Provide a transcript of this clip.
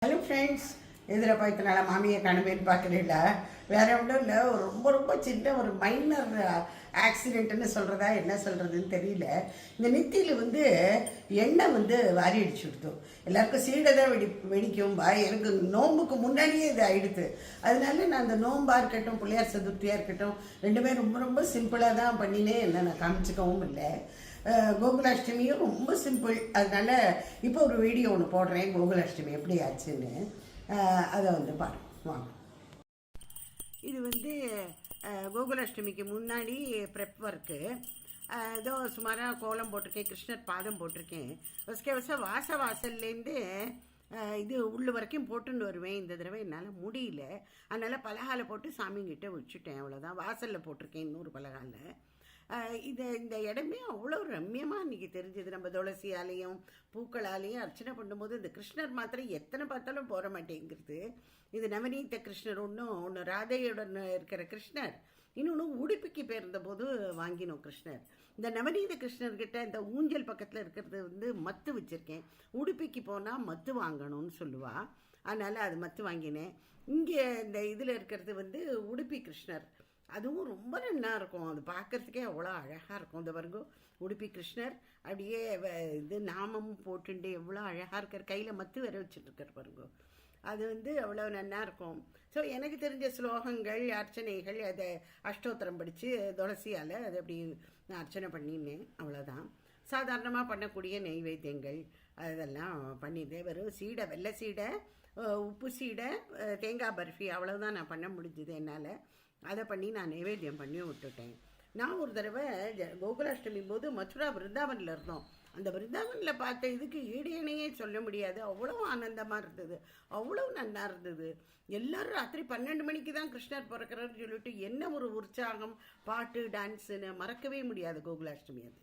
Hello friends, இதில் பார்த்தனால மாமியை கணவன் பார்க்குறீங்களா? வேறு ஒன்றும் இல்லை, ஒரு ரொம்ப ரொம்ப சின்ன ஒரு மைனர் ஆக்சிடெண்ட்டுன்னு சொல்கிறதா என்ன சொல்கிறதுன்னு தெரியல. இந்த நெத்தியில் எண்ணெய் வாரி அடிச்சு விடுத்தோம். எல்லாருக்கும் சீடை தான் வெடிக்கும்பா. எனக்கு நோம்புக்கு முன்னாடியே இது ஆகிடுது. அதனால நான் அந்த நோம்பாக இருக்கட்டும், பிள்ளையார் சதுர்த்தியாக இருக்கட்டும், ரெண்டுமே ரொம்ப ரொம்ப சிம்பிளாக தான் பண்ணினேன். என்ன நான் காமிச்சிக்கவும் இல்லை. கோகுலாஷ்டமியும் ரொம்ப சிம்பிள். அதனால இப்போ ஒரு வீடியோ ஒன்று போடுறேன், கோகுலாஷ்டமி எப்படி ஆச்சுன்னு. அதை பாருங்க வாங்க. இது கோகுலாஷ்டமிக்கு முன்னாடி ப்ரெப் ஒர்க்கு. ஏதோ சுமாராக கோலம் போட்டிருக்கேன், கிருஷ்ணர் பாதம் போட்டிருக்கேன். வாசல்லேருந்து இது உள்ள வரைக்கும் போட்டுன்னு வருவேன். இந்த தடவை என்னால் முடியல, அதனால் பலகாலை போட்டு சாமிங்கிட்ட வச்சுட்டேன். அவ்வளோதான். வாசலில் போட்டிருக்கேன் இன்னொரு பலகாலில். இந்த இடமே அவ்வளோ ரம்யமாக இன்றைக்கி தெரிஞ்சது. நம்ம துளசியாலையும் பூக்களாலையும் அர்ச்சனை பண்ணும்போது இந்த கிருஷ்ணர் மாத்திரம் எத்தனை பார்த்தாலும் போக மாட்டேங்கிறது. இது நவநீத கிருஷ்ணர் ஒன்று ராதையுடன் இருக்கிற கிருஷ்ணர், இன்னொன்று உடுப்பிக்கு போயிருந்தபோது வாங்கினோம் கிருஷ்ணர். இந்த நவநீத கிருஷ்ணர்கிட்ட இந்த ஊஞ்சல் பக்கத்தில் இருக்கிறது மத்து வச்சுருக்கேன். உடுப்பிக்கு போனால் மத்து வாங்கணும்னு சொல்லுவாள், அதனால் அது மத்து வாங்கினேன். இங்கே இந்த இதில் இருக்கிறது உடுப்பி கிருஷ்ணர். அதுவும் ரொம்ப நல்லா இருக்கும். அது பார்க்குறதுக்கே அவ்வளோ அழகாக இருக்கும். இந்த பாருங்க, உடுப்பி கிருஷ்ணர் அப்படியே இது நாமமும் போட்டுண்டு எவ்வளோ அழகாக இருக்கிற, கையில் மத்து வர வச்சுட்டுருக்கார் பாருங்க. அது அவ்வளோ நல்லா இருக்கும். ஸோ எனக்கு தெரிஞ்ச ஸ்லோகங்கள், அர்ச்சனைகள், அதை அஷ்டோத்திரம் படித்து துளசியால் அது அப்படி நான் அர்ச்சனை பண்ணினேன். அவ்வளோதான். சாதாரணமாக பண்ணக்கூடிய நெய்வேத்தியங்கள் அதெல்லாம் பண்ணிட்டேன். வெறும் சீடை, வெள்ளை சீடை, உப்பு சீடை, தேங்காய் பர்ஃபி, அவ்வளோதான் நான் பண்ண முடிஞ்சுது என்னால். அதை பண்ணி நான் நைவேத்தியம் பண்ணி விட்டுட்டேன். நான் ஒரு தடவை கோகுலாஷ்டமி போது மதுரா விருந்தாவனில் இருந்தோம். அந்த விருந்தாவனில் பார்த்த இதுக்கு ஈடு இணையே சொல்ல முடியாது. அவ்வளோ ஆனந்தமாக இருந்தது, அவ்வளோ நல்லா இருந்தது. எல்லோரும் ராத்திரி 12 மணிக்கு தான் கிருஷ்ணர் பிறக்கிறாருன்னு சொல்லிட்டு என்ன ஒரு உற்சாகம், பாட்டு, டான்ஸுன்னு மறக்கவே முடியாது கோகுலாஷ்டமி. அது